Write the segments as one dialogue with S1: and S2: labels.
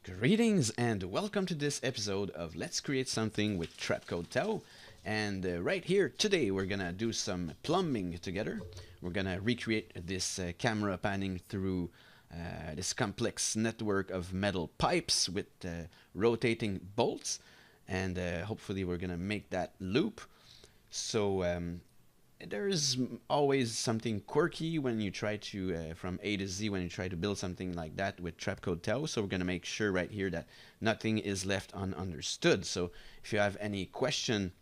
S1: Greetings and welcome to this episode of Let's Create Something with Trapcode Tao. And right here today we're gonna do some plumbing together. We're gonna recreate this camera panning through this complex network of metal pipes with rotating bolts, and hopefully we're gonna make that loop. So there's always something quirky when you try to from A to Z when you try to build something like that with Trapcode Tao. So we're going to make sure right here that nothing is left ununderstood. So if you have any question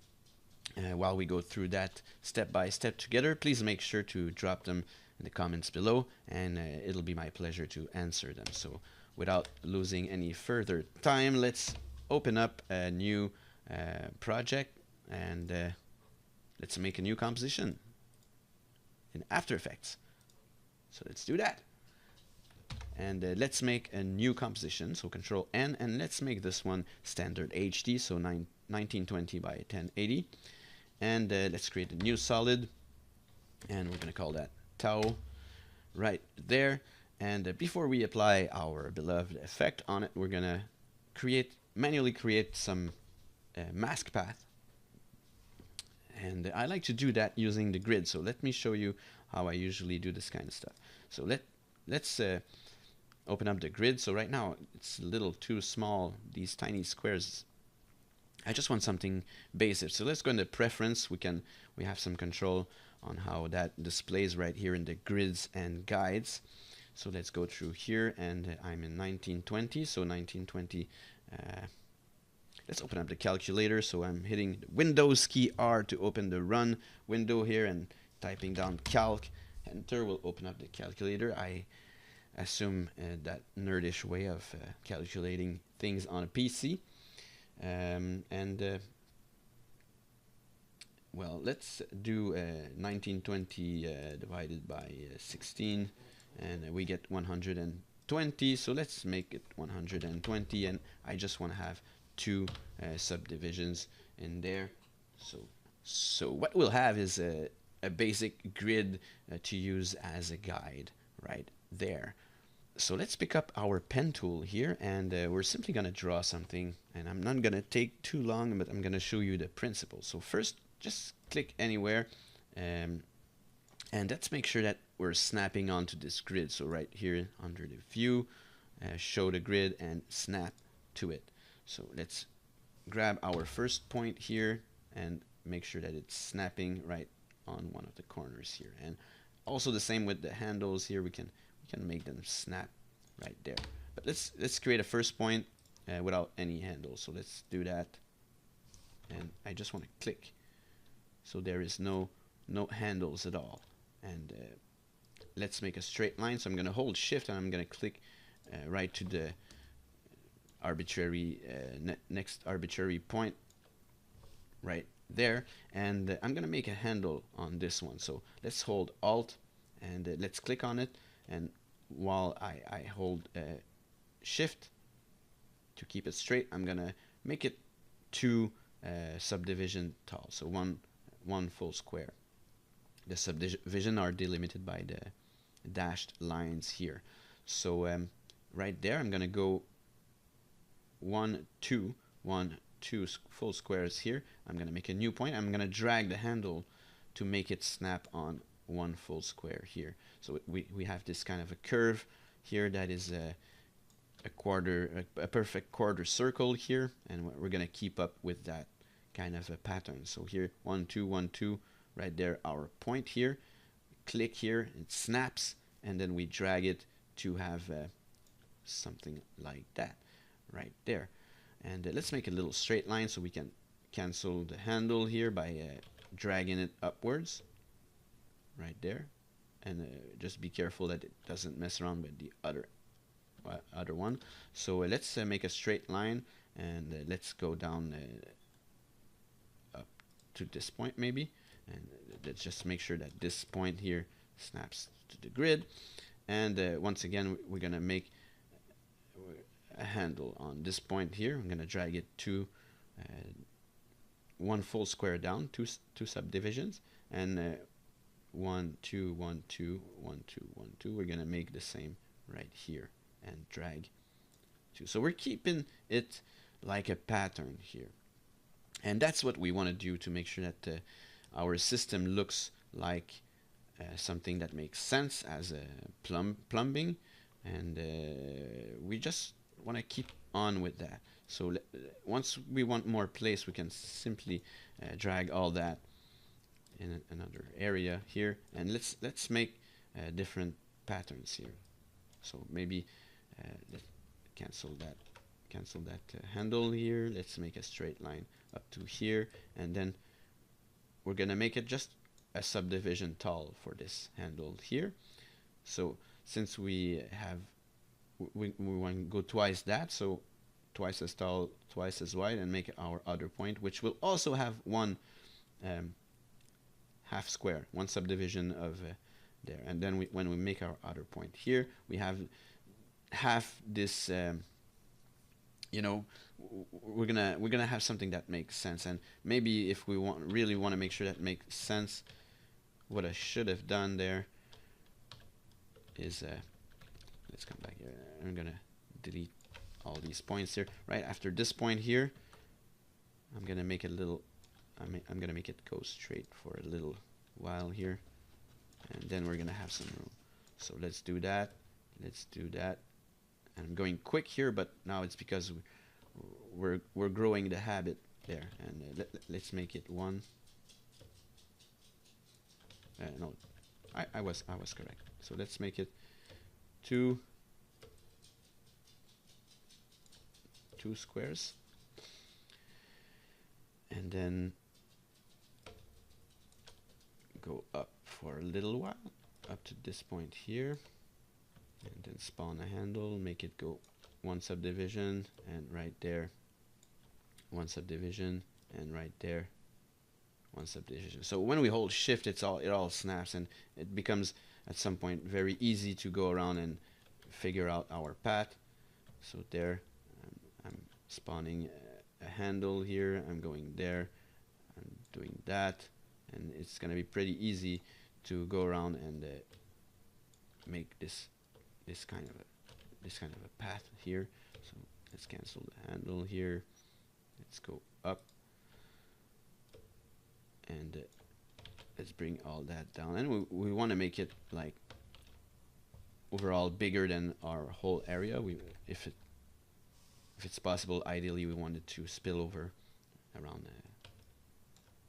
S1: while we go through that step by step together, please make sure to drop them in the comments below, and it'll be my pleasure to answer them. So without losing any further time, let's open up a new project, and let's make a new composition in After Effects. So let's do that. And let's make a new composition. So Control N, and let's make this one standard HD, so 1920 by 1080. And let's create a new solid, and we're going to call that Tau right there. And before we apply our beloved effect on it, we're going to manually create some mask path. And I like to do that using the grid. So let me show you how I usually do this kind of stuff. So let's open up the grid. So right now it's a little too small, these tiny squares. I just want something basic. So let's go into preference. We have some control on how that displays right here in the grids and guides. So let's go through here, and I'm in 1920. So 1920. Let's open up the calculator. So I'm hitting the Windows key R to open the run window here, and typing down calc. Enter will open up the calculator. I assume that nerdish way of calculating things on a PC. Well, let's do 1920 divided by 16, and we get 120. So let's make it 120, and I just want to have two subdivisions in there. So what we'll have is a basic grid to use as a guide right there. So let's pick up our pen tool here, and we're simply going to draw something, and I'm not going to take too long, but I'm going to show you the principle. So first, just click anywhere, and let's make sure that we're snapping onto this grid. So right here under the view, show the grid and snap to it. So let's grab our first point here and make sure that it's snapping right on one of the corners here. And also the same with the handles here. We can make them snap right there. But let's create a first point without any handles. So let's do that. And I just want to click. So there is no handles at all. And let's make a straight line. So I'm going to hold shift, and I'm going to click right to the arbitrary next arbitrary point right there, and I'm gonna make a handle on this one. So let's hold Alt, and let's click on it, and while I hold shift to keep it straight, I'm gonna make it two subdivision tall, so one full square. The subdivision are delimited by the dashed lines here. So right there I'm gonna go 1 2 full squares here. I'm going to make a new point. I'm going to drag the handle to make it snap on one full square here. So we have this kind of a curve here that is a perfect quarter circle here, and we're going to keep up with that kind of a pattern. So here 1 2 1 2 right there, our point here. Click here, it snaps, and then we drag it to have something like that right there. And let's make a little straight line so we can cancel the handle here by dragging it upwards right there. And just be careful that it doesn't mess around with the other one. So let's make a straight line, and let's go down up to this point maybe, and let's just make sure that this point here snaps to the grid. And once again we're gonna make a handle on this point here. I'm going to drag it to one full square down, two subdivisions, and 1 2 1 2 1 2 1 2. We're going to make the same right here and drag 2. So we're keeping it like a pattern here. And that's what we want to do to make sure that our system looks like something that makes sense as a plumbing. And we just want to keep on with that. So once we want more place, we can simply drag all that in another area here, and let's make different patterns here. So maybe let's cancel that handle here. Let's make a straight line up to here, and then we're gonna make it just a subdivision tall for this handle here. So since we want to go twice that, so twice as tall, twice as wide, and make our other point, which will also have one half square, one subdivision of there. And then when we make our other point here, we have half this. You know, we're gonna have something that makes sense. And maybe if we really want to make sure that makes sense, what I should have done there is let's come back here. I'm gonna delete all these points here. Right after this point here, I'm gonna make it a little. I'm gonna make it go straight for a little while here, and then we're gonna have some room. So let's do that. Let's do that. And I'm going quick here, but now it's because we're growing the habit there. And let's make it 1. No, I was correct. So let's make it 2 squares, and then go up for a little while up to this point here, and then spawn a handle, make it go 1 subdivision, and right there 1 subdivision, and right there 1 subdivision. So when we hold shift, it all snaps, and it becomes at some point very easy to go around and figure out our path. So there, I'm spawning a handle here, I'm going there, I'm doing that, and it's gonna be pretty easy to go around and make this kind of a path here. So let's cancel the handle here. Let's go up, and let's bring all that down. And we want to make it like overall bigger than our whole area. If it's possible, ideally we want it to spill over around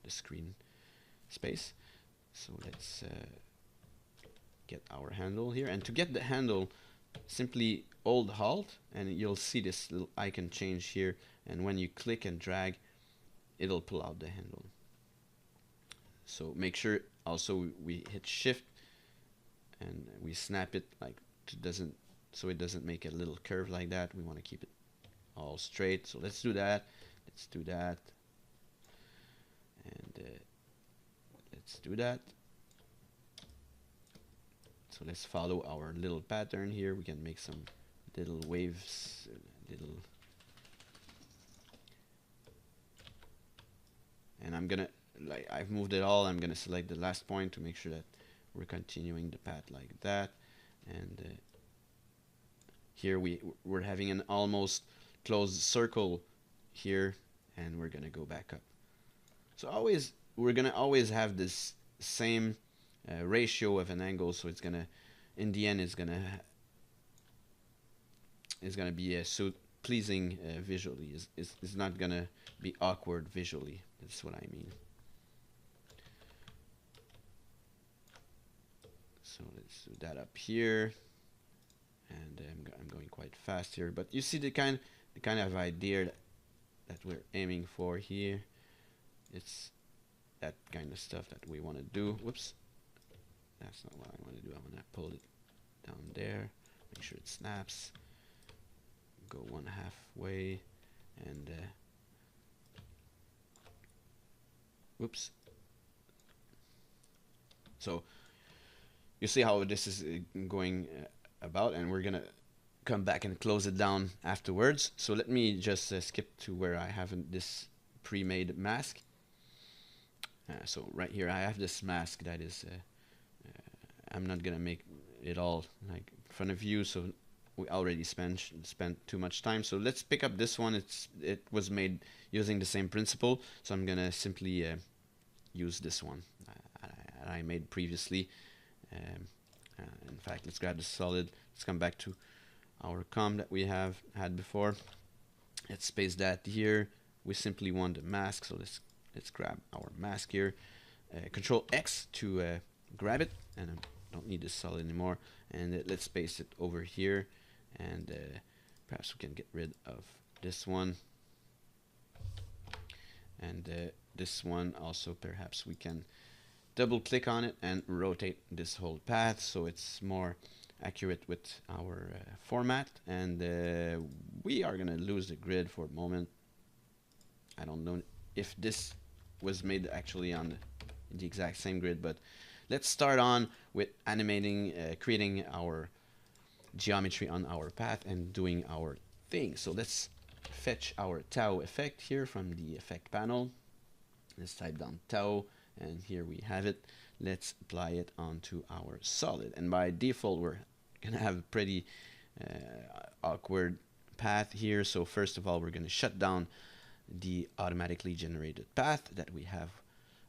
S1: the screen space. So let's get our handle here, and to get the handle, simply hold Alt, and you'll see this little icon change here, and when you click and drag, it'll pull out the handle. So make sure also we hit Shift and we snap it like so it doesn't make a little curve like that. We want to keep it all straight. So let's do that. Let's do that. And let's do that. So let's follow our little pattern here. We can make some little waves, and I'm gonna, like, I've moved it all. I'm gonna select the last point to make sure that we're continuing the path like that. And here we're having an almost closed circle here, and we're gonna go back up. So we're gonna always have this same ratio of an angle, so it's gonna, in the end, it's gonna be so pleasing visually. It's not gonna be awkward visually. That's what I mean. So let's do that up here, and I'm going quite fast here, but you see the kind of idea that we're aiming for here. It's that kind of stuff that we want to do. Whoops. That's not what I want to do. I want to pull it down there, make sure it snaps, go 1/2 way, and whoops. So you see how this is going about, and we're gonna come back and close it down afterwards. So let me just skip to where I have this pre-made mask. So right here I have this mask that is I'm not gonna make it all like in front of you, so we already spent too much time. So let's pick up this one. It was made using the same principle. So I'm gonna simply use this one I made previously. In fact, let's grab the solid. Let's come back to our comp that we have had before. Let's space that here. We simply want a mask, so let's grab our mask here. Control X to grab it, and I don't need this solid anymore. And let's space it over here, and perhaps we can get rid of this one. And this one also, perhaps we can double click on it and rotate this whole path so it's more accurate with our format. And we are gonna lose the grid for a moment. I don't know if this was made actually on the exact same grid, but let's start on with animating, creating our geometry on our path and doing our thing. So let's fetch our Tao effect here from the effect panel. Let's type down Tao, and here we have it. Let's apply it onto our solid, and by default we're gonna have a pretty awkward path here. So first of all, we're gonna shut down the automatically generated path that we have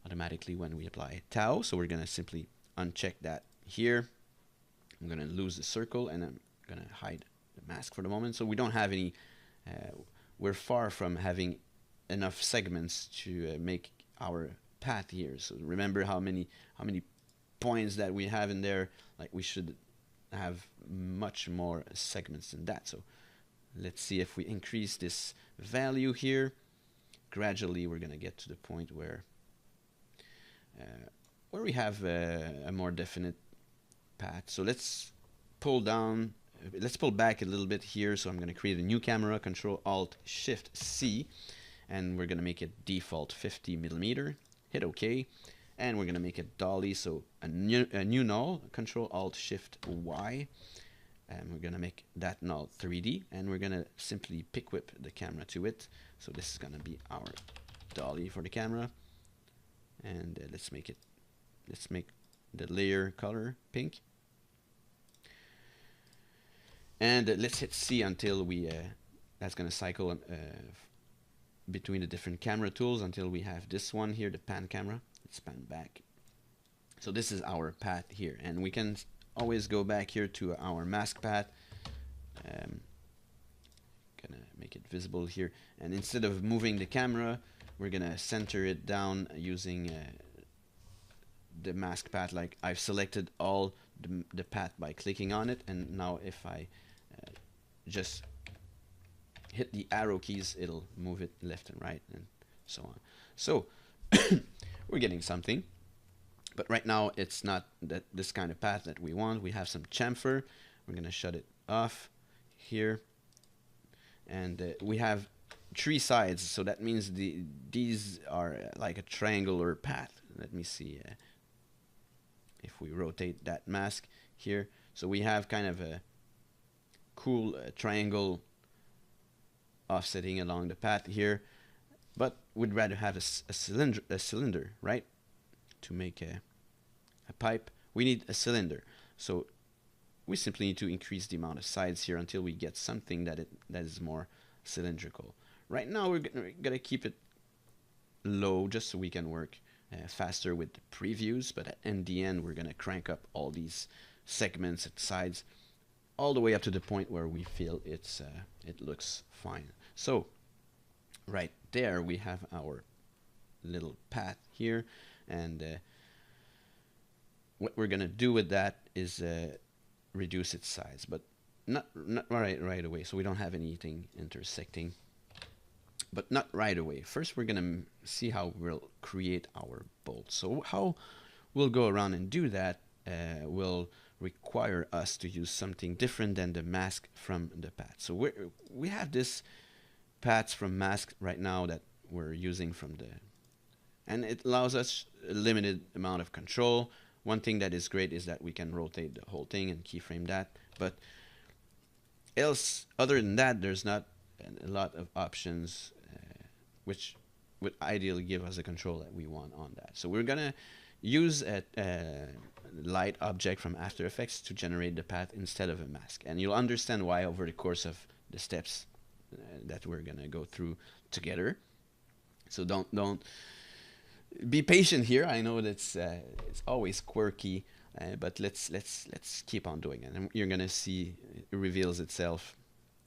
S1: automatically when we apply Tao. So we're gonna simply uncheck that here. I'm gonna lose the circle, and I'm gonna hide the mask for the moment. So we don't have any we're far from having enough segments to make our path here. So remember how many points that we have in there. Like, we should have much more segments than that. So let's see if we increase this value here. Gradually we're gonna get to the point where we have a more definite path. So let's pull back a little bit here. So I'm going to create a new camera, Control Alt Shift C, and we're going to make it default 50 millimeter. Hit OK, and we're going to make it dolly, so a new null, Control Alt Shift Y, and we're going to make that null 3D, and we're going to simply pick whip the camera to it. So this is going to be our dolly for the camera, and let's make the layer color pink. And let's hit C until we, that's going to cycle between the different camera tools until we have this one here, the pan camera. Let's pan back. So this is our path here, and we can always go back here to our mask path. Gonna make it visible here, and instead of moving the camera, we're gonna center it down using the mask path. Like, I've selected all the path by clicking on it, and now if I just hit the arrow keys, it'll move it left and right and so on. So we're getting something, but right now it's not this kind of path that we want. We have some chamfer. We're gonna shut it off here, and we have 3 sides, so that means these are like a triangular path. Let me see if we rotate that mask here. So we have kind of a cool triangle offsetting along the path here, but we'd rather have a cylinder, right? To make a pipe, we need a cylinder. So we simply need to increase the amount of sides here until we get something that is more cylindrical. Right now we're gonna keep it low just so we can work faster with the previews, but in the end we're gonna crank up all these segments and sides all the way up to the point where we feel it looks fine. So right there we have our little path here, and what we're gonna do with that is reduce its size, but not right away, so we don't have anything intersecting, but not right away. First we're gonna see how we'll create our bolt. So how we'll go around and do that will require us to use something different than the mask from the path. So we have this paths from mask right now that we're using from and it allows us a limited amount of control. One thing that is great is that we can rotate the whole thing and keyframe that, but else, other than that, there's not a lot of options which would ideally give us the control that we want on that. So we're gonna use a light object from After Effects to generate the path instead of a mask. And you'll understand why over the course of the steps that we're gonna go through together. So don't be patient here. I know that's it's always quirky, but let's keep on doing it, and you're gonna see it reveals itself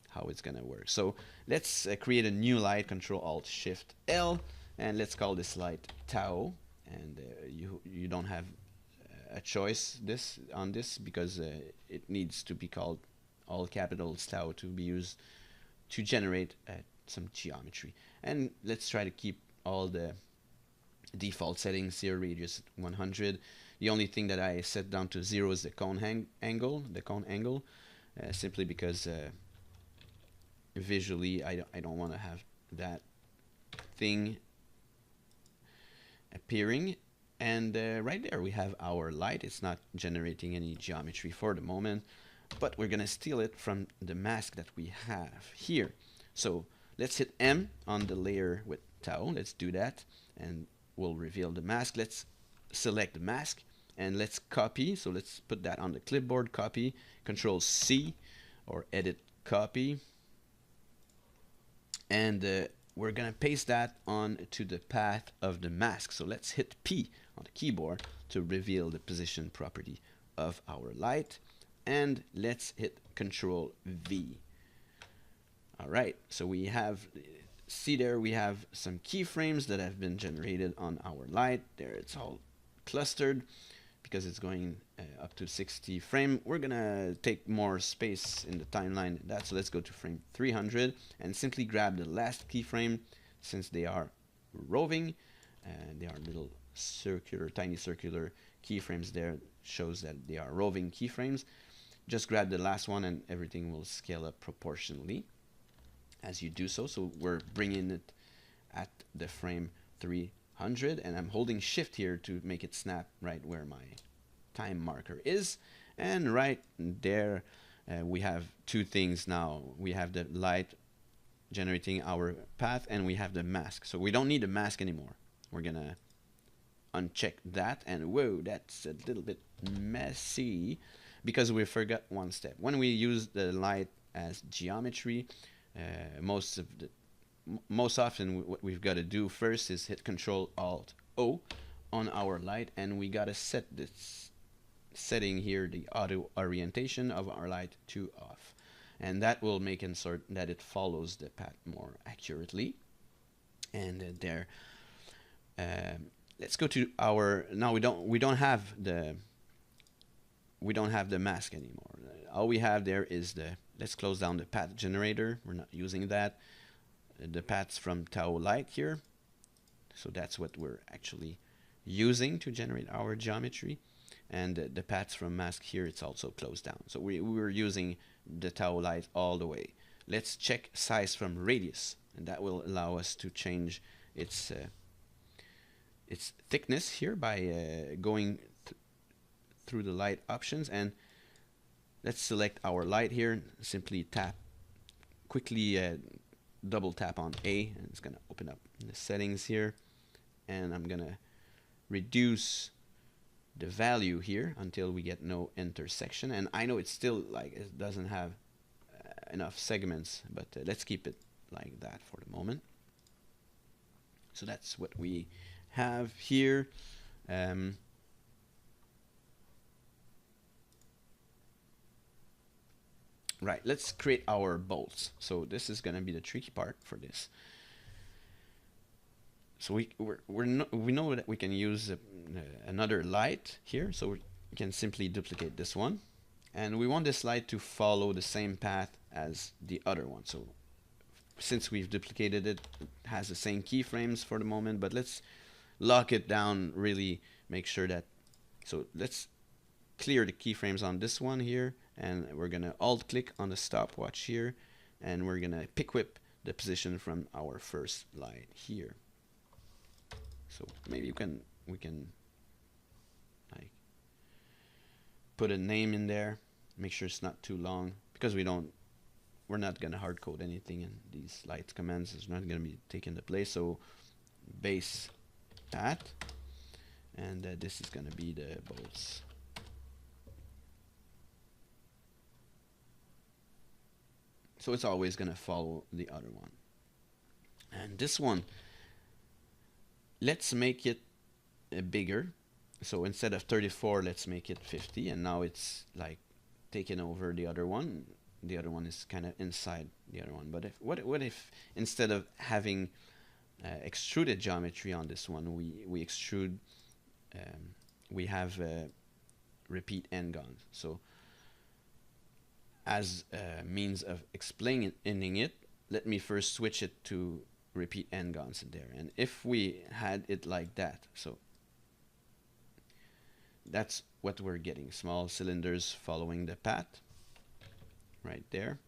S1: how it's gonna work. So let's create a new light. Control Alt Shift L, and let's call this light Tao. And you don't have a choice on this because it needs to be called all capitals Tao to be used to generate some geometry. And let's try to keep all the default settings here. Radius 100. The only thing that I set down to 0 is the cone angle. Simply because visually I don't want to have that thing appearing. And right there we have our light. It's not generating any geometry for the moment, but we're gonna steal it from the mask that we have here. So let's hit M on the layer with Tao. Let's do that, and we'll reveal the mask. Let's select the mask and let's copy. So let's put that on the clipboard. Copy. Control C or edit copy, and we're gonna paste that on to the path of the mask. So let's hit P on the keyboard to reveal the position property of our light, and let's hit Control V. All right, so we have, see there, we have some keyframes that have been generated on our light. There, it's all clustered because it's going up to 60 frame. We're gonna take more space in the timeline than that, so let's go to frame 300 and simply grab the last keyframe. Since they are roving, they are little circular, tiny circular keyframes there, shows that they are roving keyframes. Just grab the last one and everything will scale up proportionally as you do so. So we're bringing it at the frame 300, and I'm holding Shift here to make it snap right where my time marker is. And right there we have two things now. We have the light generating our path, and we have the mask. So we don't need the mask anymore. We're gonna uncheck that, and whoa, that's a little bit messy because we forgot one step. When we use the light as geometry, most often what we've got to do first is hit Control Alt O on our light, and we got to set this setting here, the auto orientation of our light, to off, and that will make insert that it follows the path more accurately. And there, let's go to our, now we don't have the mask anymore. All we have there is the, let's close down the path generator. We're not using that. The paths from Tao light here, so that's what we're actually using to generate our geometry. And the paths from mask here, it's also closed down. So we were using the Tao light all the way. Let's check size from radius, and that will allow us to change its thickness here by going through the light options. And let's select our light here and simply tap quickly, double tap on A, and it's gonna open up the settings here, and I'm gonna reduce the value here until we get no intersection. And I know it's still like it doesn't have enough segments, but let's keep it like that for the moment. So that's what we have here. Right, let's create our bolts. So this is going to be the tricky part for this. So we know that we can use another light here, so we can simply duplicate this one, and we want this light to follow the same path as the other one. So since we've duplicated it, it has the same keyframes for the moment, but let's lock it down, really make sure that, so let's clear the keyframes on this one here, and we're gonna alt click on the stopwatch here, and we're gonna pick whip the position from our first light here. So maybe we can like put a name in there, make sure it's not too long, because we're not gonna hard code anything in these light commands. It's not gonna be taking the place. So base at, and this is gonna be the bolts So it's always going to follow the other one. And this one, let's make it bigger. So instead of 34, let's make it 50. And now it's like taking over the other one. The other one is kind of inside the other one. But if what if instead of having extruded geometry on this one, we extrude, we have repeat n-gons. So as a means of explaining it, let me first switch it to repeat n-gons in there. And if we had it like that, so that's what we're getting, small cylinders following the path right there.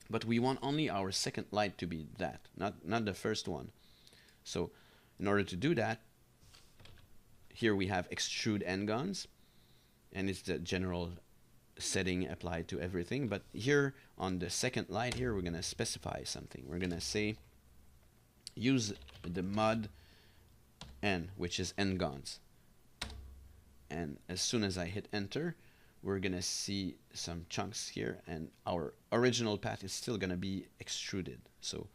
S1: But we want only our second light to be that, not the first one. So in order to do that, here we have extrude n-gons, and it's the general setting applied to everything. But here on the second light here, we're going to specify something. We're going to say use the mod n, which is n-gons. And as soon as I hit enter, we're going to see some chunks here, and our original path is still going to be extruded. So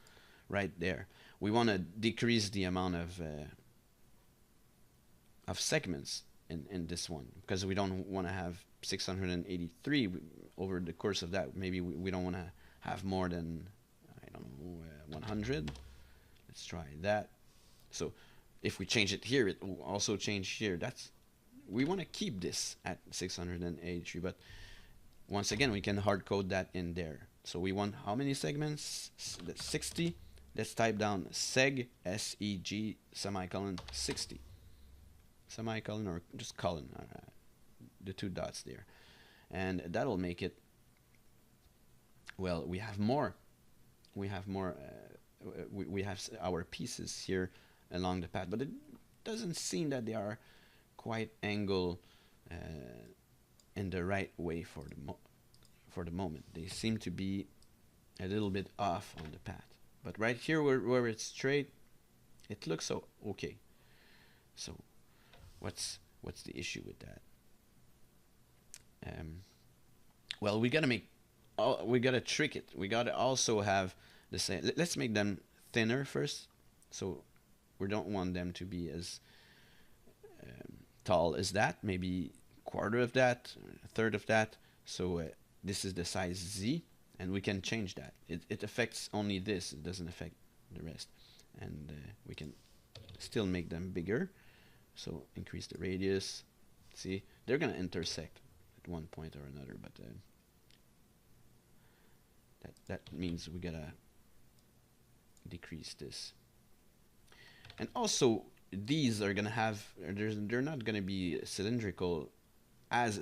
S1: right there, we want to decrease the amount of segments in this one, because we don't want to have 683 over the course of that. Maybe we don't want to have more than, I don't know, 100. Let's try that. So if we change it here, it will also change here. We want to keep this at 683, but once again, we can hard code that in there. So we want how many segments? 60. Let's type down seg, S-E-G, semicolon, 60. Semicolon or just colon, the two dots there. And that'll make it, well, we have more. We have more, we have our pieces here along the path, but it doesn't seem that they are quite angled in the right way for the moment. They seem to be a little bit off on the path. But right here where it's straight, it looks so okay. So what's the issue with that? Well, we gotta trick it. We gotta also have the same. Let's make them thinner first. So we don't want them to be as tall as that. Maybe quarter of that, a third of that. So this is the size Z, and we can change that. It affects only this. It doesn't affect the rest. And we can still make them bigger. So increase the radius. See, they're gonna intersect at one point or another, but that means we gotta decrease this. And also, these are gonna have, they're not gonna be cylindrical as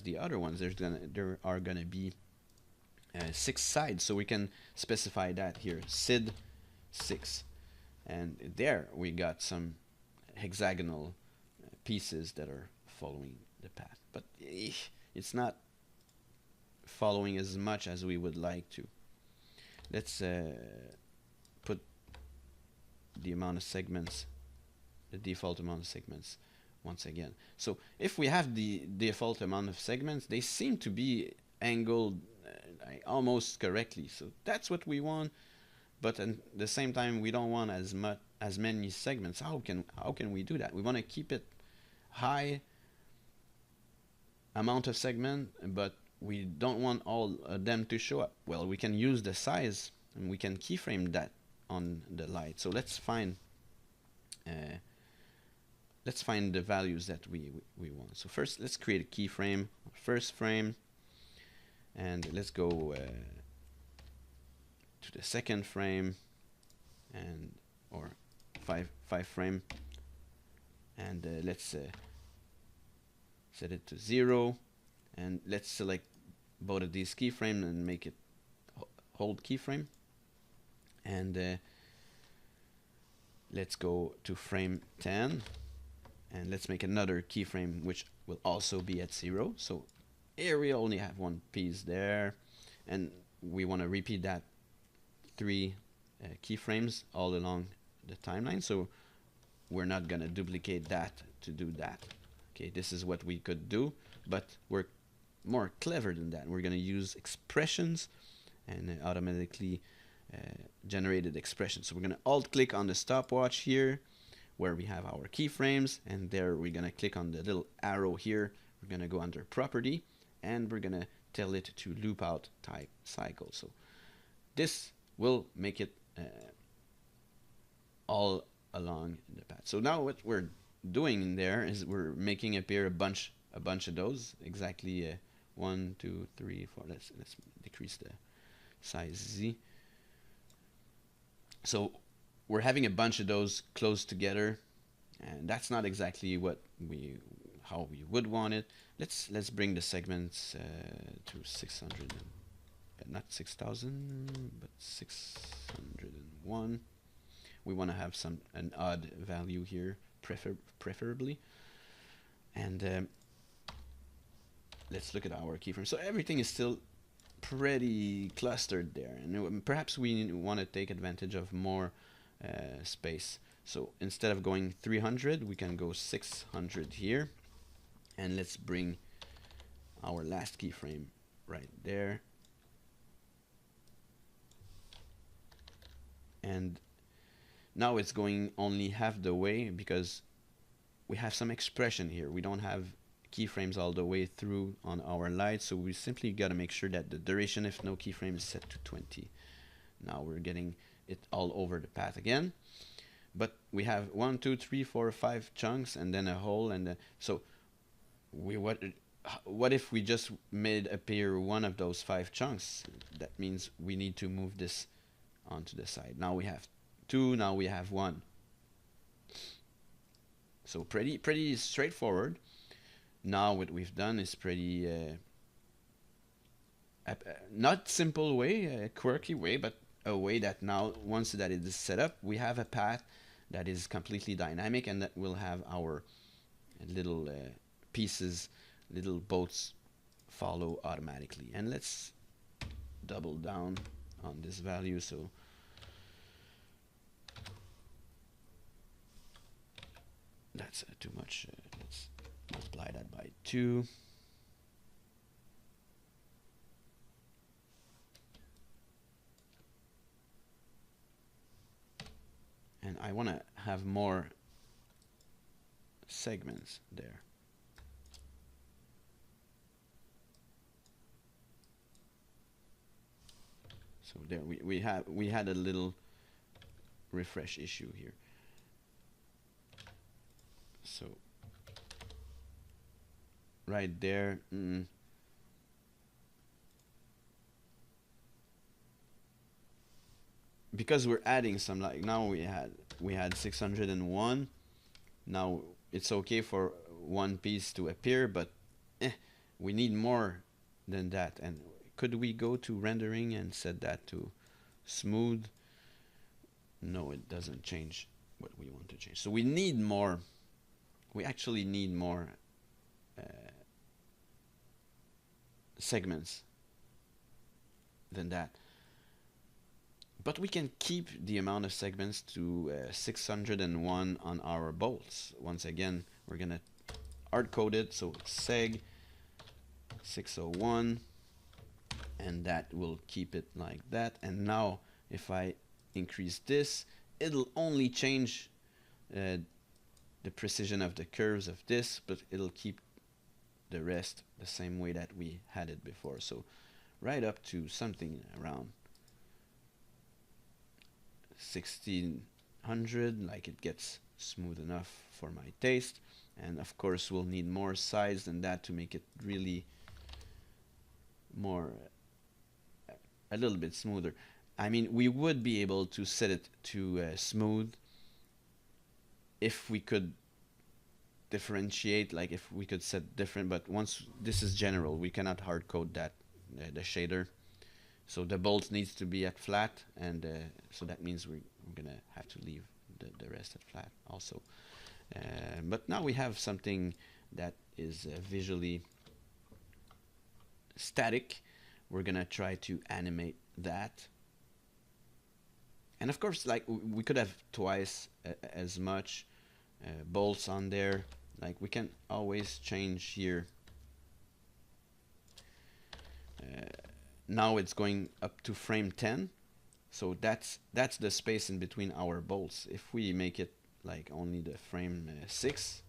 S1: the other ones. There are gonna be 6 sides, so we can specify that here, SID 6, and there we got some hexagonal pieces that are following the path, but it's not following as much as we would like to. Let's put the amount of segments, the default amount of segments once again. So if we have the default amount of segments, they seem to be angled almost correctly. So that's what we want, but at the same time, we don't want as many segments. How can we do that? We want to keep it high amount of segment, but we don't want all of them to show up. Well, we can use the size, and we can keyframe that on the light. So let's find the values that we want. So first, let's create a keyframe, first frame, and let's go to the second frame, and or five frame, and let's set it to 0, and let's select both of these keyframes and make it hold keyframe, and let's go to frame 10, and let's make another keyframe which will also be at 0. So here we only have one piece there, and we want to repeat that 3 keyframes all along the timeline, so we're not gonna duplicate that to do that. Okay, this is what we could do, but we're more clever than that. We're gonna use expressions, and automatically generated expression. So we're going to alt click on the stopwatch here where we have our keyframes, and there we're going to click on the little arrow here. We're going to go under property, and we're going to tell it to loop out type cycle. So this will make it all along the path. So now what we're doing in there is we're making appear a bunch of those, exactly 1, 2, 3, 4. Let's decrease the size Z. So we're having a bunch of those close together, and that's not exactly how we would want it. Let's bring the segments to 600, not 6,000, but 601. We want to have an odd value here, preferably. And let's look at our keyframe. So everything is still pretty clustered there, and perhaps we want to take advantage of more space. So instead of going 300, we can go 600 here, and let's bring our last keyframe right there. And now it's going only half the way because we have some expression here. We don't have keyframes all the way through on our light, so we simply got to make sure that the duration if no keyframe is set to 20. Now we're getting it all over the path again, but we have 1, 2, 3, 4, 5 chunks and then a hole, and so what if we just made appear one of those 5 chunks? That means we need to move this onto the side. Now we have 2, now we have 1. So pretty straightforward. Now what we've done is pretty not simple way, a quirky way, but a way that now once that it is set up, we have a path that is completely dynamic and that will have our little pieces, little boats follow automatically. And let's double down on this value. So that's too much. Let's multiply that by 2. And I want to have more segments there. So there we had a little refresh issue here. So right there, because we're adding some, like now we had 601. Now it's okay for one piece to appear, but we need more than that. And could we go to rendering and set that to smooth? No, it doesn't change what we want to change. So we need more. We actually need more segments than that. But we can keep the amount of segments to 601 on our bolts. Once again, we're going to hard code it. So seg 601, and that will keep it like that. And now if I increase this, it'll only change the precision of the curves of this, but it'll keep the rest the same way that we had it before. So right up to something around 1600, like it gets smooth enough for my taste. And of course we'll need more size than that to make it really more a little bit smoother. I mean, we would be able to set it to smooth if we could differentiate, like if we could set different, but once this is general, we cannot hard code that the shader. So the bolt needs to be at flat, and so that means we're gonna have to leave the rest at flat also. But now we have something that is visually static. We're gonna try to animate that. And of course, like we could have twice as much bolts on there. Like we can always change here now it's going up to frame 10. So that's the space in between our bolts. If we make it like only the frame 6,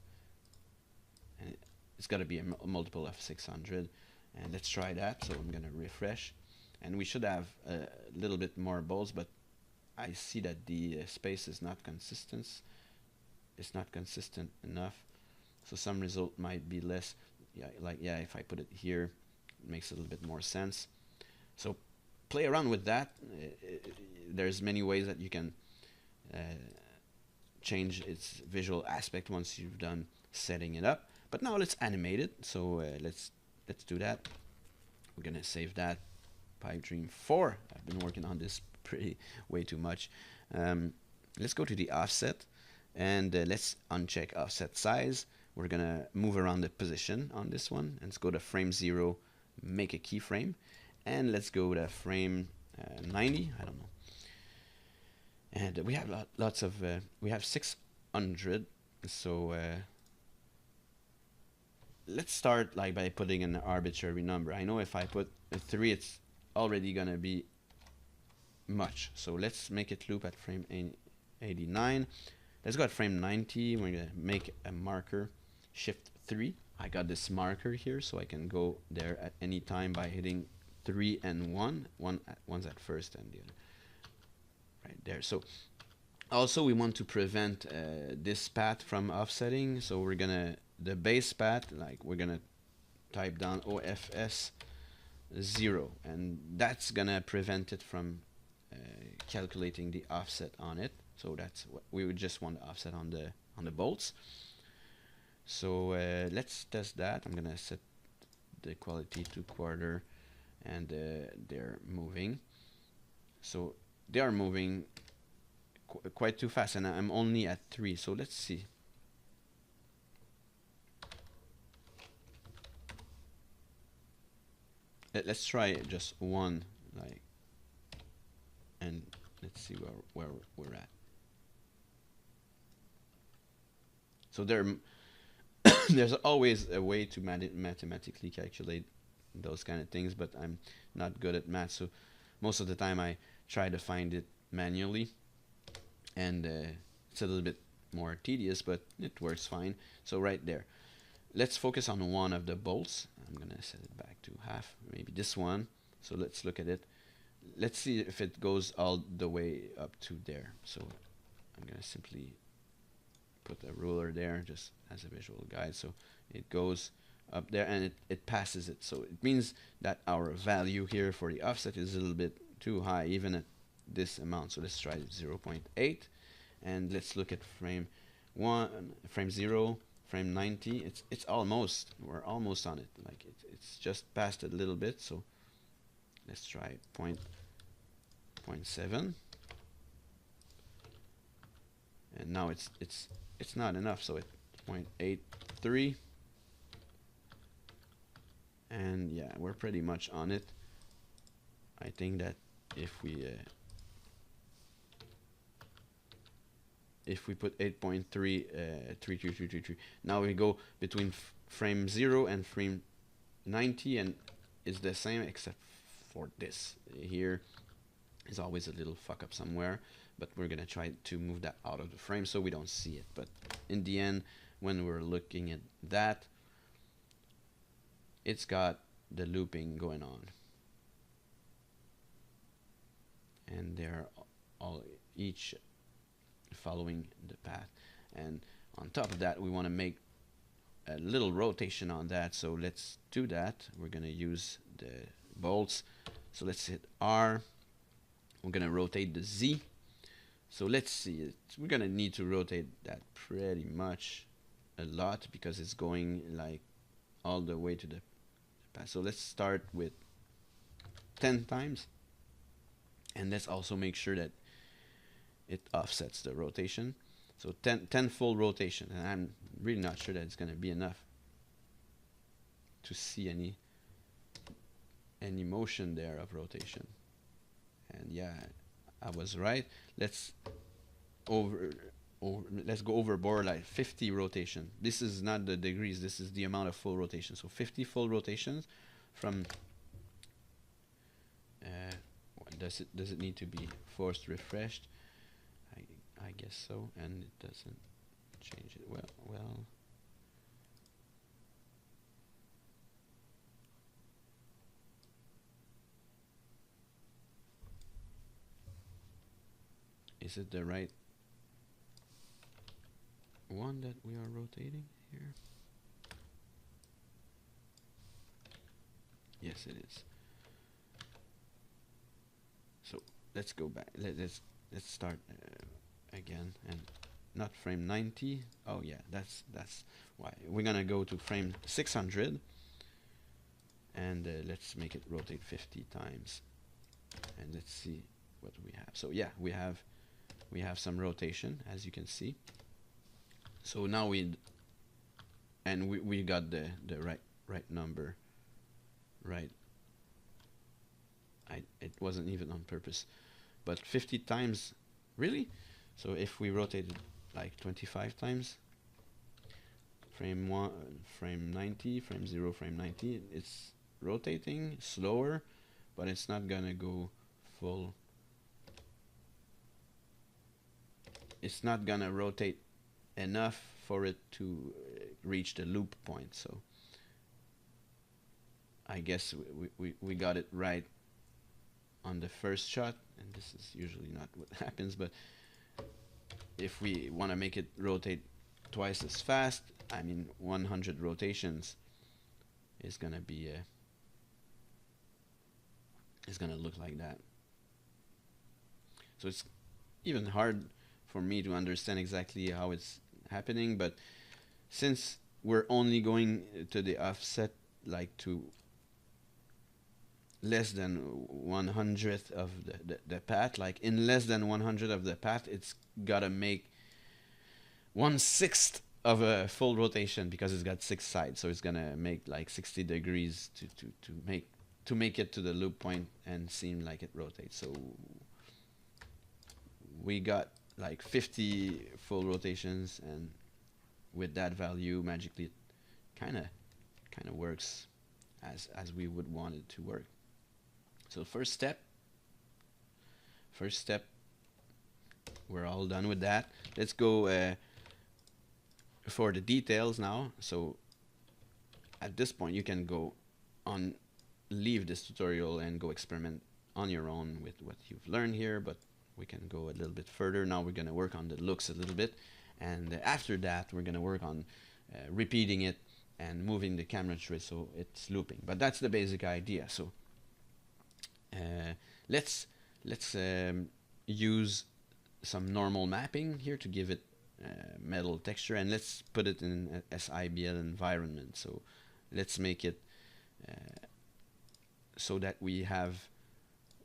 S1: it's got to be a multiple of 600. And let's try that. So I'm gonna refresh, and we should have a little bit more bolts, but I see that the space is not consistent. It's not consistent enough. So some result might be less. Yeah, if I put it here, it makes a little bit more sense. So play around with that. There's many ways that you can change its visual aspect once you've done setting it up. But now let's animate it. So let's do that. We're gonna save that. Pipe Dream 4. I've been working on this way too much. Let's go to the offset, and let's uncheck offset size. We're gonna move around the position on this one, and let's go to frame 0, make a keyframe, and let's go to frame 90. I don't know. And we have lots of we have 600. So let's start like by putting an arbitrary number. I know if I put a 3, it's already gonna be much. So let's make it loop at frame 89. Let's go at frame 90. We're gonna make a marker, shift 3. I got this marker here, so I can go there at any time by hitting 3 and 1. One's at first and the other right there. So also we want to prevent this path from offsetting. So we're gonna, the base path, like we're gonna type down OFS 0, and that's gonna prevent it from calculating the offset on it. So that's what we would just want to offset on the bolts. So let's test that. I'm gonna set the quality to quarter, and they're moving. So they are moving quite too fast, and I'm only at 3. So let's see. Let's try just 1, like, and let's see where we're at. So there's always a way to mathematically calculate those kind of things, but I'm not good at math, so most of the time I try to find it manually, and it's a little bit more tedious, but it works fine. So right there, let's focus on one of the bolts. I'm gonna set it back to half, maybe this one. So let's look at it. Let's see if it goes all the way up to there. So I'm gonna simply put a ruler there just as a visual guide. So it goes up there, and it passes it. So it means that our value here for the offset is a little bit too high, even at this amount. So let's try 0.8, and let's look at frame 1, frame 0, frame 90. It's almost, we're almost on it. Like it's just past it a little bit. So let's try 0.7, and now it's not enough. So it's 0.83, and yeah, we're pretty much on it. I think that if we put 8.3, 33333, now we go between frame 0 and frame 90, and it's the same except for this here is always a little fuck up somewhere, but we're gonna try to move that out of the frame so we don't see it. But in the end, when we're looking at that, it's got the looping going on, and they're all each following the path. And on top of that, we want to make a little rotation on that. So let's do that. We're gonna use the bolts. So let's hit R. We're gonna rotate the Z. So let's see, we're gonna need to rotate that pretty much a lot because it's going like all the way to the path. So let's start with 10 times, and let's also make sure that it offsets the rotation. So 10 full rotation, and I'm really not sure that it's gonna be enough to see any motion there of rotation. And yeah, I was right. Let's go overboard, like 50 rotation. This is not the degrees, this is the amount of full rotation. So 50 full rotations from does it need to be forced refreshed? I guess so, and it doesn't change it. Well. Is it the right one that we are rotating here? Yes, it is. So let's go back. Let's start again, and not frame 90. Oh yeah, that's why. We're gonna go to frame 600, and let's make it rotate 50 times, and let's see what we have. So yeah, we have some rotation, as you can see. So now we got the right number, right? It wasn't even on purpose, but 50 times, really? So if we rotate it like 25 times, frame 1, frame 90, frame 0, frame 90, it's rotating slower, but it's not gonna go full. It's not gonna rotate enough for it to reach the loop point. So I guess we got it right on the first shot, and this is usually not what happens, but if we want to make it rotate twice as fast, I mean 100 rotations is gonna be is gonna look like that. So it's even hard for me to understand exactly how it's happening, but since we're only going to the offset like to less than 100th of the path, like in less than 100 of the path, it's gotta make 1/6 of a full rotation because it's got 6 sides, so it's gonna make like 60 degrees to make it to the loop point and seem like it rotates. So we got like 50 full rotations, and with that value, magically it kind of works as we would want it to work. So first step, we're all done with that. Let's go for the details now. So at this point you can go on, leave this tutorial and go experiment on your own with what you've learned here, but we can go a little bit further. Now we're going to work on the looks a little bit, and after that we're going to work on repeating it and moving the camera tray so it's looping. But that's the basic idea. So let's use some normal mapping here to give it metal texture, and let's put it in a SIBL environment. So let's make it so that we have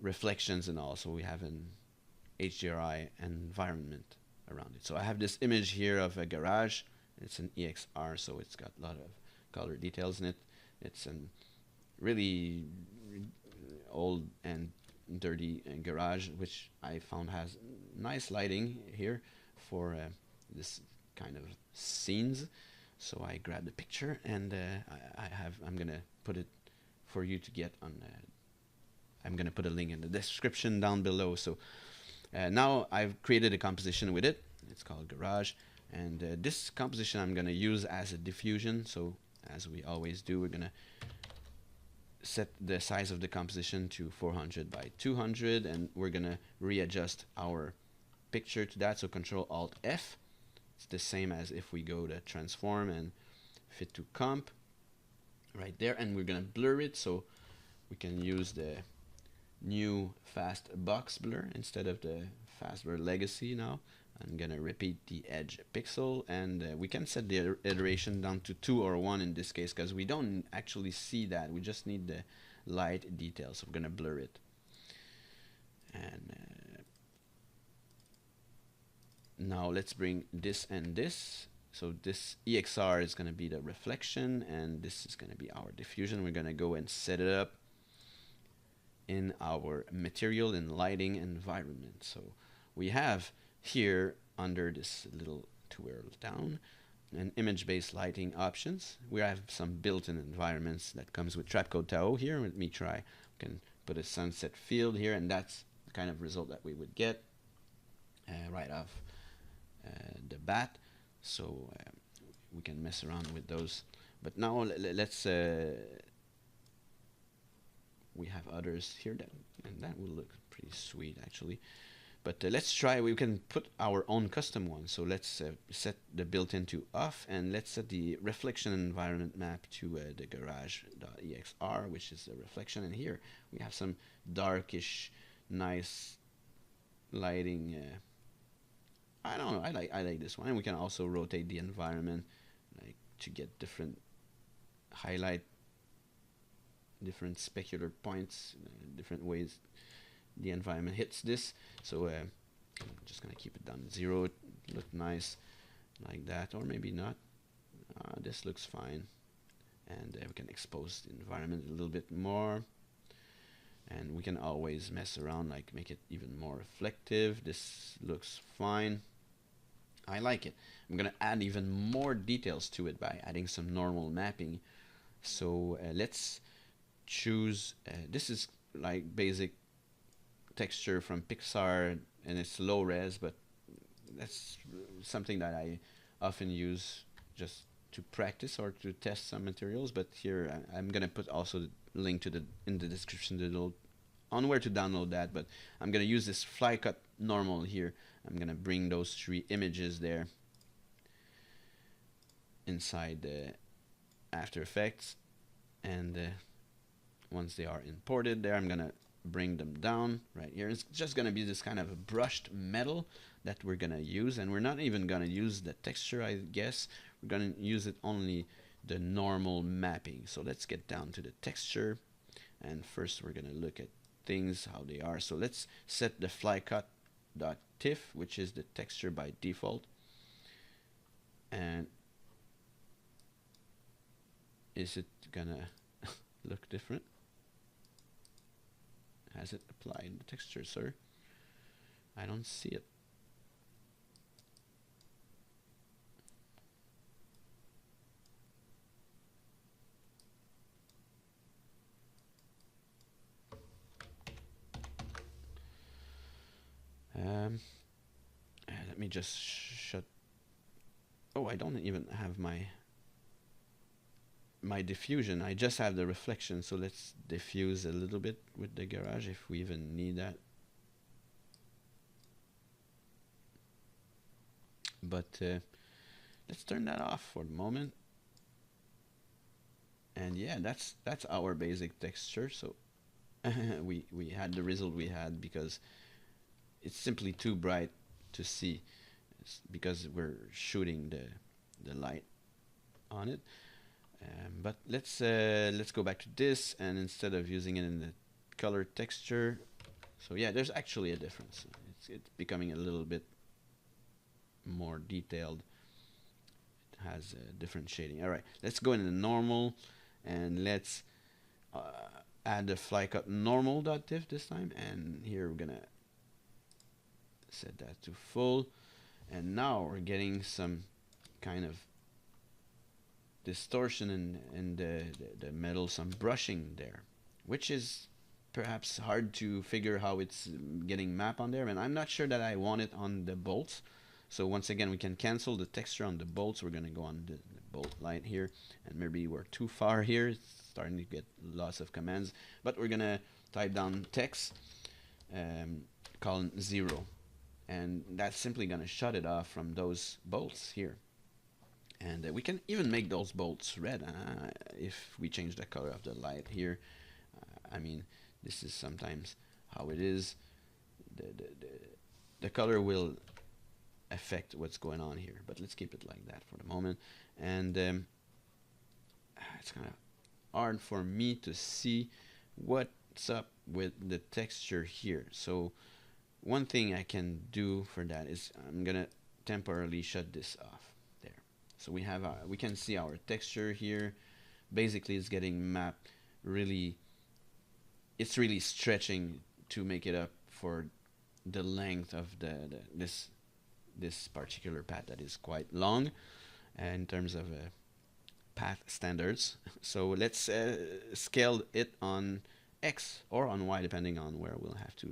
S1: reflections and all, so we have an HDRI environment around it. So I have this image here of a garage. It's an EXR, so it's got a lot of color details in it. It's an really old and dirty garage, which I found has nice lighting here for this kind of scenes. So I grabbed a picture, and I'm gonna put it for you to get on. I'm gonna put a link in the description down below. So now I've created a composition with it. It's called Garage, and this composition I'm gonna use as a diffusion. So as we always do, we're gonna set the size of the composition to 400 by 200, and we're gonna readjust our picture to that. So Control Alt F. It's the same as if we go to transform and fit to comp right there, and we're gonna blur it so we can use the new fast box blur instead of the fast blur legacy. Now I'm gonna repeat the edge pixel, and we can set the iteration down to 2 or 1 in this case, because we don't actually see that. We just need the light details. So we're gonna blur it, and now let's bring this and this. So this EXR is gonna be the reflection, and this is gonna be our diffusion. We're gonna go and set it up in our material and lighting environment. So we have here under this little twirl down and image-based lighting options. We have some built-in environments that comes with Trapcode Tao here. Let me try. We can put a sunset field here, and that's the kind of result that we would get right off the bat. So we can mess around with those. But now let's we have others here and that will look pretty sweet actually. But let's try, we can put our own custom one. So let's set the built-in to off, and let's set the reflection environment map to the garage.exr, which is the reflection. And here we have some darkish, nice lighting. I don't know, I like this one. And we can also rotate the environment like to get different highlight, different specular points, different ways the environment hits this. So I'm just gonna keep it down to 0. Look nice like that, or maybe not. This looks fine, and we can expose the environment a little bit more, and we can always mess around, like make it even more reflective. This looks fine. I like it. I'm gonna add even more details to it by adding some normal mapping. So let's choose this is like basic texture from Pixar, and it's low res, but that's something that I often use just to practice or to test some materials. But here I'm gonna put also the link to in the description on where to download that. But I'm gonna use this fly cut normal here. I'm gonna bring those 3 images there inside the After Effects, and once they are imported there, I'm gonna bring them down right here. It's just gonna be this kind of a brushed metal that we're gonna use, and we're not even gonna use the texture, I guess. We're gonna use it only the normal mapping. So let's get down to the texture, and first we're gonna look at things how they are. So let's set the flycut.tiff, which is the texture by default. And is it gonna look different? Has it applied the texture, sir? I don't see it. Let me just shut. Oh, I don't even have my diffusion. I just have the reflection. So let's diffuse a little bit with the garage if we even need that. But let's turn that off for the moment. And yeah, that's our basic texture. So we had the result we had because it's simply too bright to see. It's because we're shooting the light on it. But let's go back to this, and instead of using it in the color texture, so yeah, there's actually a difference. It's becoming a little bit more detailed. It has different shading. All right, let's go into the normal, and let's add the flycut normal.tiff this time, and here we're gonna set that to full, and now we're getting some kind of distortion in the metal, some brushing there, which is perhaps hard to figure how it's getting mapped on there, and I'm not sure that I want it on the bolts. So once again, we can cancel the texture on the bolts. We're gonna go on the bolt light here, and maybe we're too far here. It's starting to get lots of commands, but we're gonna type down text colon 0, and that's simply gonna shut it off from those bolts here. And we can even make those bolts red if we change the color of the light here. I mean, this is sometimes how it is. The color will affect what's going on here, but let's keep it like that for the moment. And it's kind of hard for me to see what's up with the texture here. So one thing I can do for that is I'm gonna temporarily shut this off there. So we have we can see our texture here. Basically, it's getting mapped really. It's really stretching to make it up for the length of this particular path that is quite long in terms of path standards. So let's scale it on X or on Y, depending on where we'll have to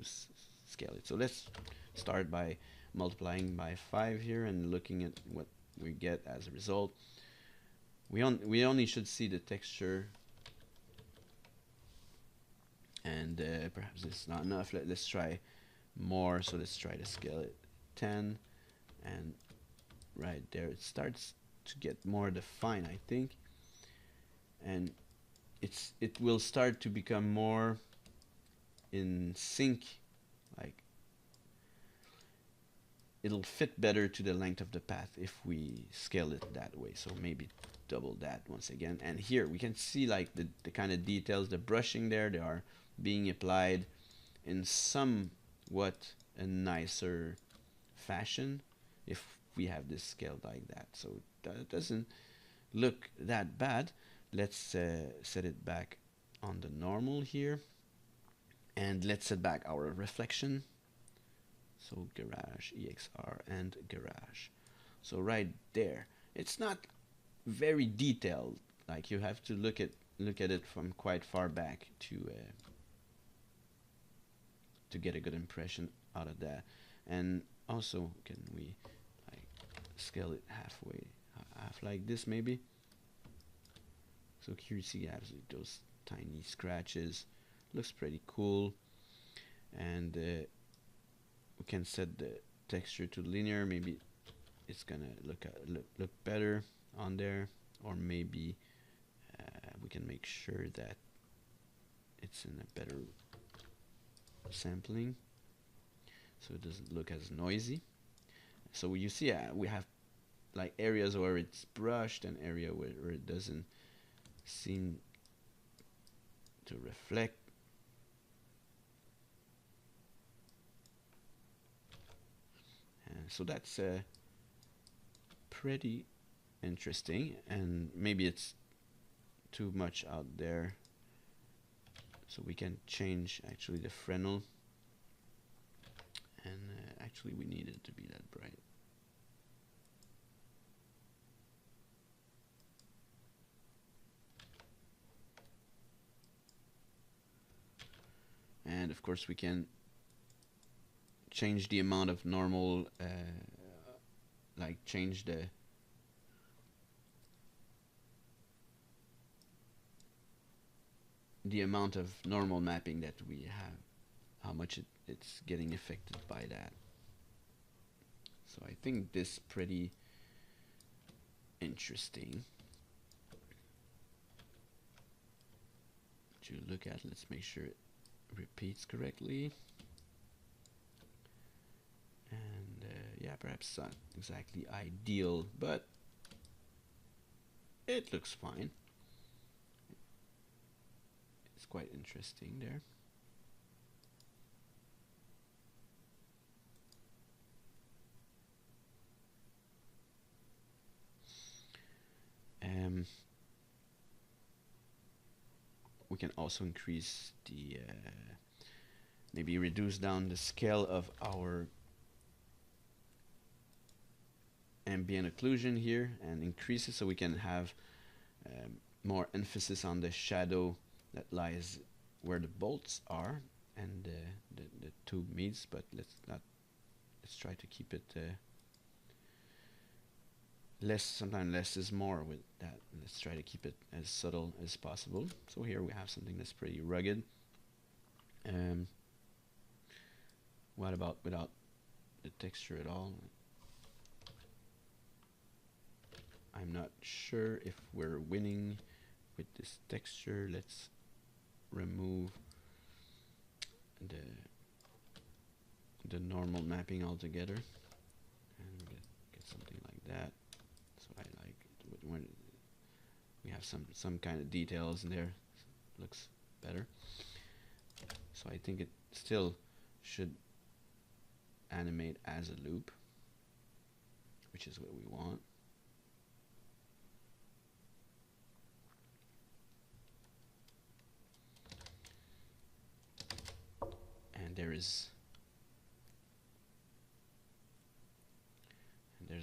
S1: scale it. So let's start by multiplying by 5 here and looking at what we get as a result. We only should see the texture, and perhaps it's not enough. Let's try more. So let's try to scale it 10, and right there it starts to get more defined, I think, and it will start to become more in sync, like it'll fit better to the length of the path if we scale it that way. So maybe double that once again, and here we can see like the kind of details, the brushing there, they are being applied in somewhat a nicer fashion if we have this scaled like that. So that doesn't look that bad. Let's set it back on the normal here, and let's set back our reflection. So garage, EXR, and garage. So right there, it's not very detailed. Like you have to look at it from quite far back to get a good impression out of that. And also, can we like scale it halfway, half like this maybe? So here you see those tiny scratches. Looks pretty cool. And we can set the texture to linear. Maybe it's gonna look better on there, or maybe we can make sure that it's in a better sampling, so it doesn't look as noisy. So you see we have like areas where it's brushed and area where it doesn't seem to reflect. And so that's pretty interesting, and maybe it's too much out there, so we can change actually the Fresnel, and actually we need it to be that bright. And of course we can change the amount of normal, like change the amount of normal mapping that we have, how much it's getting affected by that. So I think this pretty interesting to look at. Let's make sure it repeats correctly. And yeah, perhaps not exactly ideal, but it looks fine. It's quite interesting there. We can also increase the maybe reduce down the scale of our ambient occlusion here and increase it, so we can have more emphasis on the shadow that lies where the bolts are and the tube meets. But let's try to keep it less. Sometimes less is more with that. Let's try to keep it as subtle as possible. So here we have something that's pretty rugged. What about without the texture at all? I'm not sure if we're winning with this texture. Let's remove the normal mapping altogether and get something like that. So I like it when we have some kind of details in there. Looks better. So I think it still should animate as a loop, which is what we want. And there's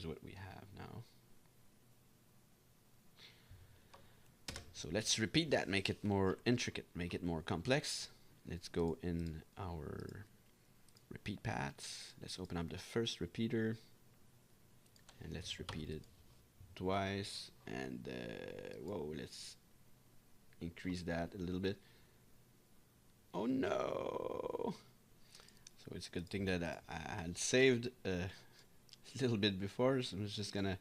S1: what we have now. So let's repeat that, make it more intricate, make it more complex. let's go in our repeat paths. Let's open up the first repeater and let's repeat it twice. And whoa, let's increase that a little bit. Oh no! So it's a good thing that I had saved a little bit before, so I'm just gonna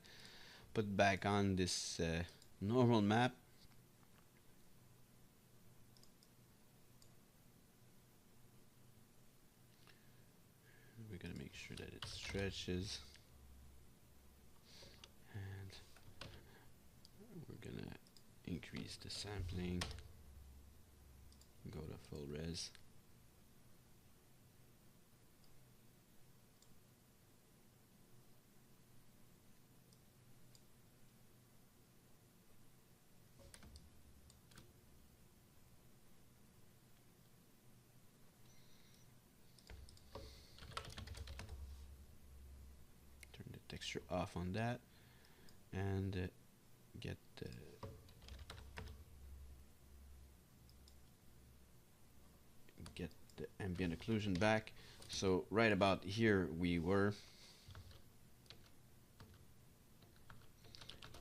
S1: put back on this normal map. We're gonna make sure that it stretches, and we're gonna increase the sampling, go to full res. Texture off on that, and get the ambient occlusion back. So right about here we were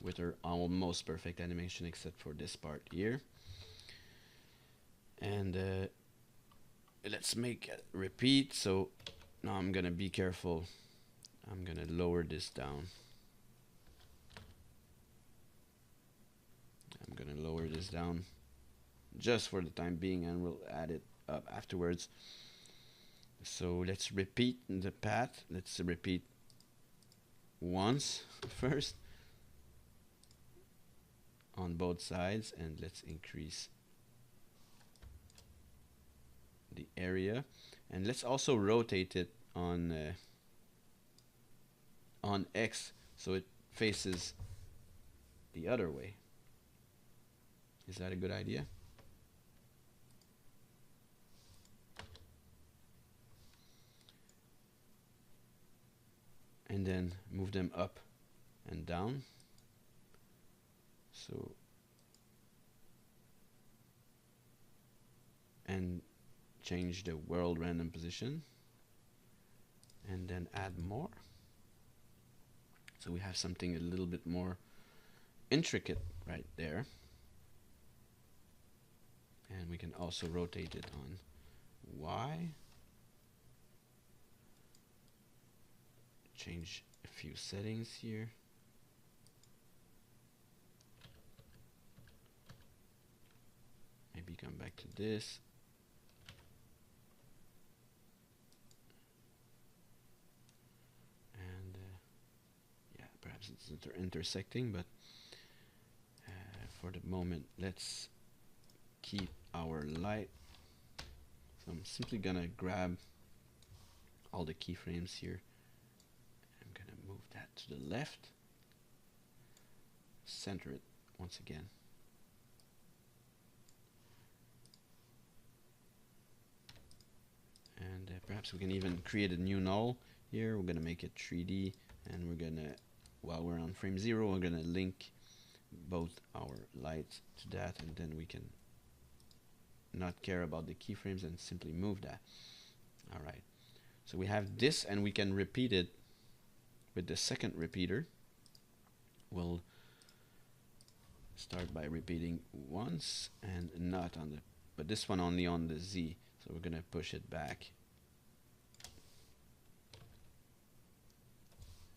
S1: with our almost perfect animation except for this part here. And let's make a repeat. So now I'm gonna be careful. I'm gonna lower this down. I'm gonna lower this down just for the time being, and we'll add it up afterwards. So let's repeat the path. Let's repeat once first on both sides, and let's increase the area, and let's also rotate it on X so it faces the other way. Is that a good idea? And then move them up and down. So, and change the world random position, and then add more. So we have something a little bit more intricate right there. And we can also rotate it on Y. Change a few settings here. Maybe come back to this. And yeah, perhaps it's intersecting, but for the moment, let's keep our light. So I'm simply gonna grab all the keyframes here. I'm gonna move that to the left. Center it once again. And perhaps we can even create a new null here. We're gonna make it 3D, and we're gonna, while we're on frame 0, we're gonna link both our lights to that, and then we can not care about the keyframes and simply move that. All right. So we have this, and we can repeat it with the second repeater. We'll start by repeating once and not on the, but this one only on the Z. So we're gonna push it back.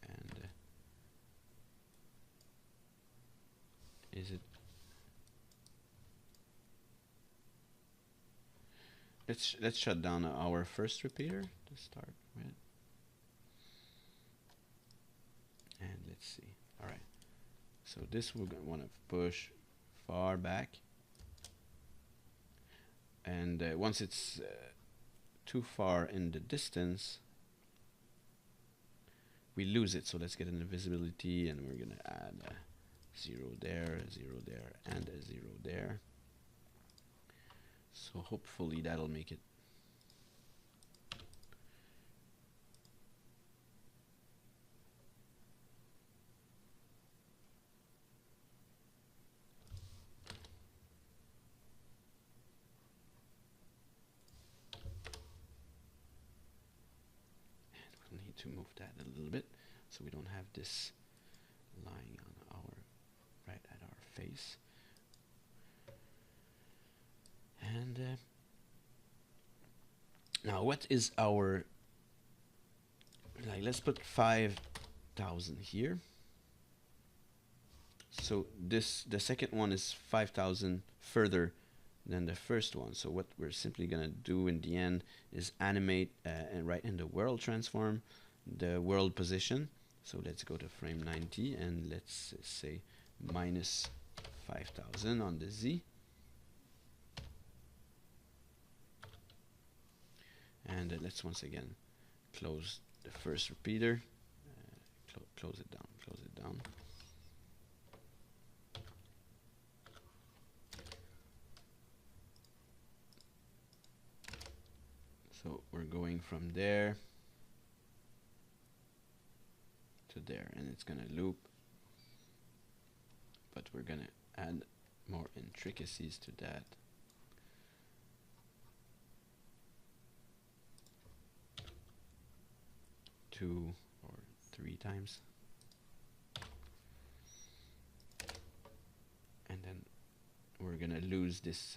S1: And is it? Let's shut down our first repeater to start with. And let's see. All right. So this we're gonna want to push far back. And once it's too far in the distance, we lose it. So let's get an invisibility, and we're gonna add a 0 there, a 0 there, and a 0 there. So hopefully that'll make it. to move that a little bit so we don't have this lying on our right at our face. And now what is our, like, let's put 5,000 here. So this, the second one is 5,000 further than the first one. So what we're simply gonna do in the end is animate and right in the world transform the world position. So let's go to frame 90 and let's say minus 5,000 on the Z. And let's once again close the first repeater, close it down, close it down. So we're going from there to there, and it's gonna loop, but we're gonna add more intricacies to that. Two or three times. And then we're gonna lose this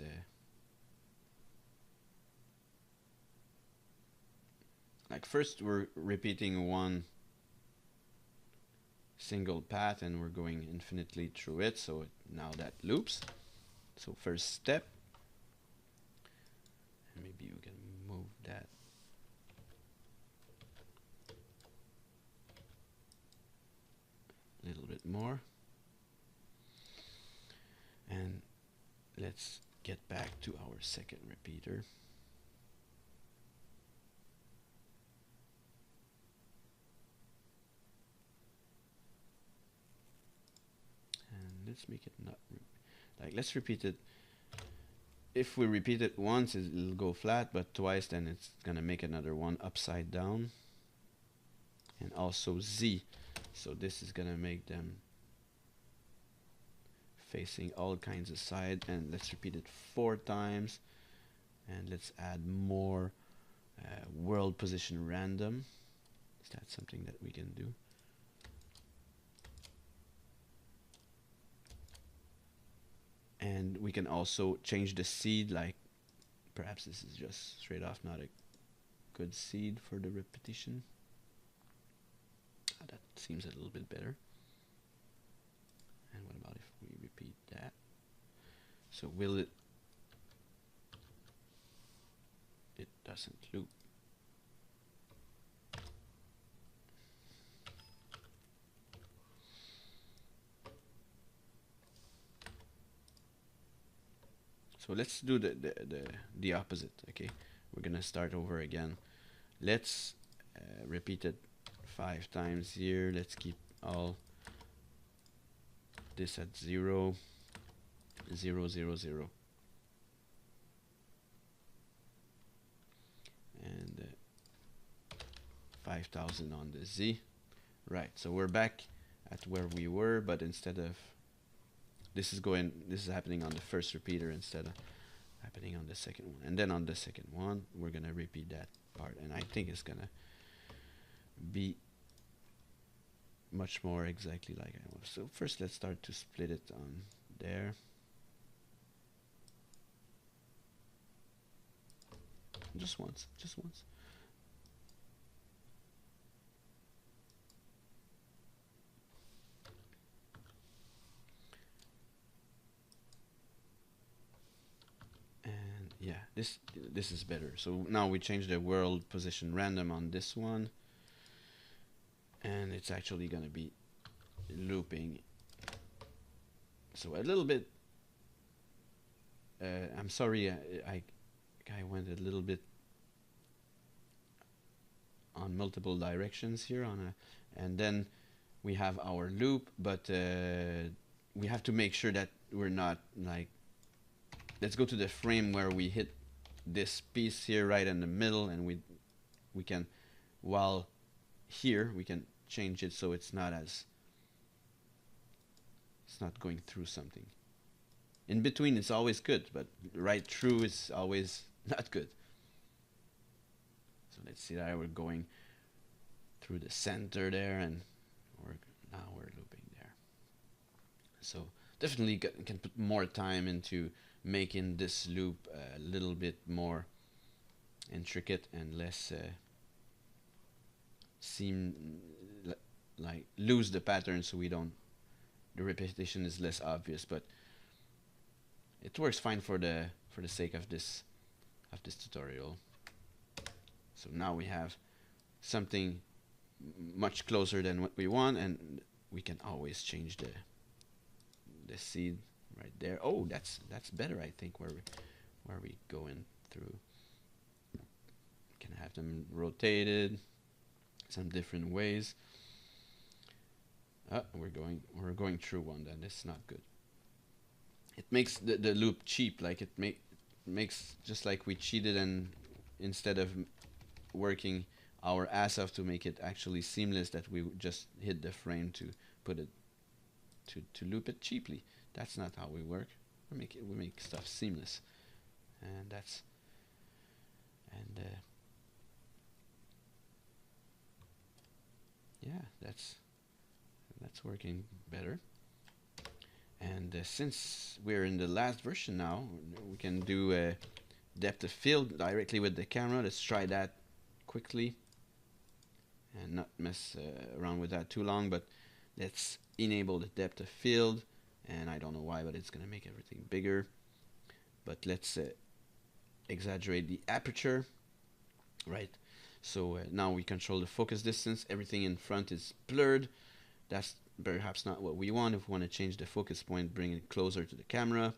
S1: like first we're repeating one single path and we're going infinitely through it, so now that loops. So first step, and maybe you can move that a little bit more, and let's get back to our second repeater. Let's make it not like, let's repeat it. If we repeat it once, it'll go flat, but twice, then it's gonna make another one upside down. And also Z, so this is gonna make them facing all kinds of sides. And let's repeat it 4 times, and let's add more world position random. Is that something that we can do? And we can also change the seed, like perhaps this is just straight off not a good seed for the repetition. That seems a little bit better. And what about if we repeat that? So will it, it doesn't loop. So let's do the opposite. Okay, we're gonna start over again. Let's repeat it 5 times here. Let's keep all this at 0, 0, 0, 0, and 5,000 on the Z. Right. So we're back at where we were, but instead of this is happening on the first repeater instead of happening on the second one. And then on the second one, we're gonna repeat that part, and I think it's gonna be much more exactly like I want. So first, let's start to split it on there. Just once, just once. Yeah, this is better. So now we change the world position random on this one, and it's actually gonna be looping. So a little bit. I'm sorry, I went a little bit on multiple directions here and then we have our loop, but we have to make sure that we're not like. Let's go to the frame where we hit this piece here right in the middle, and we can, while here we can change it so it's not going through something. In between it's always good, but right through is always not good. So let's see that we're going through the center there, and now we're looping there. So definitely can put more time into making this loop a little bit more intricate and less like lose the pattern, so the repetition is less obvious, but it works fine for the sake of this tutorial. So now we have something much closer than what we want, and we can always change the seed right there. Oh, that's better, I think, where we go in through. Can have them rotated some different ways. We're going through one, then it's not good. It makes the loop cheap, like it makes just like we cheated, and instead of working our ass off to make it actually seamless, that we just hit the frame to put it to loop it cheaply. That's not how we work. We make stuff seamless, and yeah, that's working better. And since we're in the last version now, we can do a depth of field directly with the camera. Let's try that quickly and not mess around with that too long, but let's enable the depth of field. And I don't know why, but it's gonna make everything bigger. But let's exaggerate the aperture, right? So now we control the focus distance. Everything in front is blurred. That's perhaps not what we want. If we want to change the focus point, bring it closer to the camera,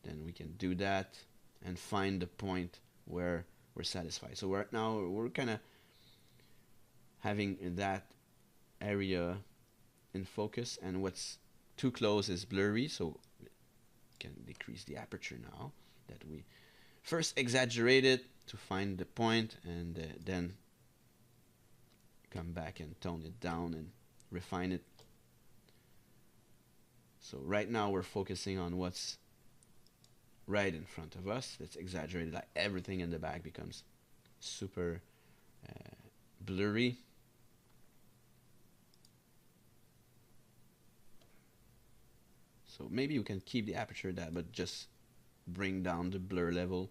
S1: then we can do that and find the point where we're satisfied. So right now we're kind of having that area in focus, and what's too close is blurry, so we can decrease the aperture now that we first exaggerate it to find the point, and then come back and tone it down and refine it. So right now we're focusing on what's right in front of us. Let's exaggerate it, like everything in the back becomes super blurry. So maybe you can keep the aperture that, but just bring down the blur level.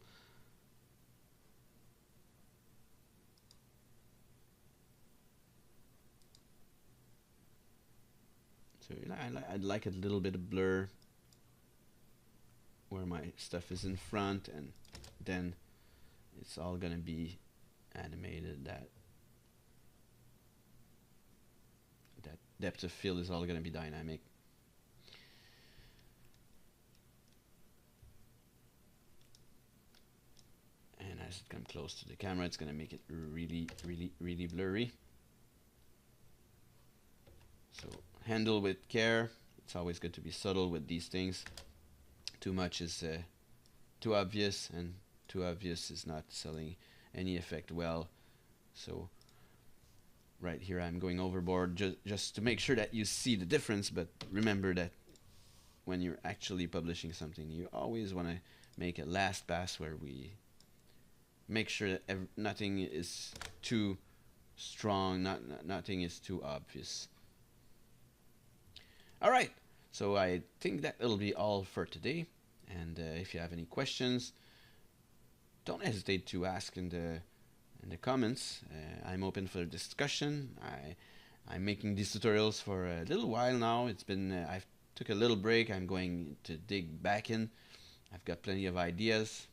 S1: So I'd like a little bit of blur where my stuff is in front, and then it's all gonna be animated. That depth of field is all gonna be dynamic. And as it comes close to the camera, it's gonna make it really, really, really blurry. So handle with care. It's always good to be subtle with these things. Too much is too obvious, and too obvious is not selling any effect well. So right here I'm going overboard just to make sure that you see the difference, but remember that when you're actually publishing something, you always want to make a last pass where we make sure that nothing is too strong, nothing is too obvious. Alright, so I think that it'll be all for today, and if you have any questions, don't hesitate to ask in the comments. I'm open for discussion. I'm making these tutorials for a little while now. It's been I've took a little break. I'm going to dig back in. I've got plenty of ideas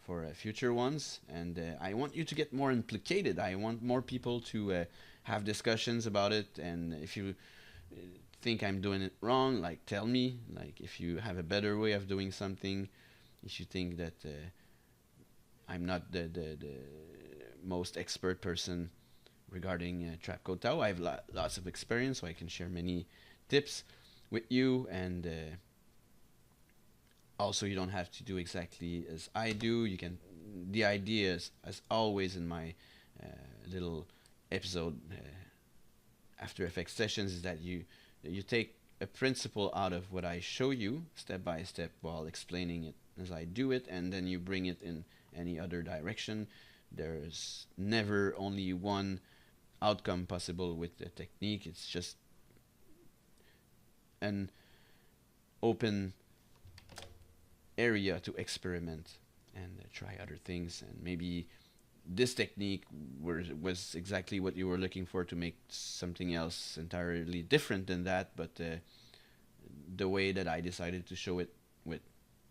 S1: for future ones, and I want you to get more implicated. I want more people to have discussions about it, and if you think I'm doing it wrong, like tell me. Like if you have a better way of doing something, if you think that I'm not the most expert person regarding Trapcode Tao. I have lots of experience, so I can share many tips with you, and also you don't have to do exactly as I do. You can. The idea is, as always in my little episode After Effects sessions, is that you take a principle out of what I show you step by step while explaining it as I do it, and then you bring it in any other direction. There's never only one outcome possible with the technique. It's just an open area to experiment and try other things, and maybe this technique was exactly what you were looking for to make something else entirely different than that, but the way that I decided to show it with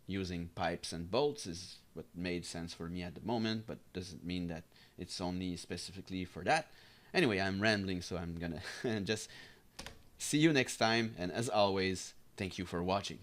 S1: using pipes and bolts is what made sense for me at the moment, but doesn't mean that it's only specifically for that. Anyway, I'm rambling, so I'm gonna just see you next time, and as always, thank you for watching.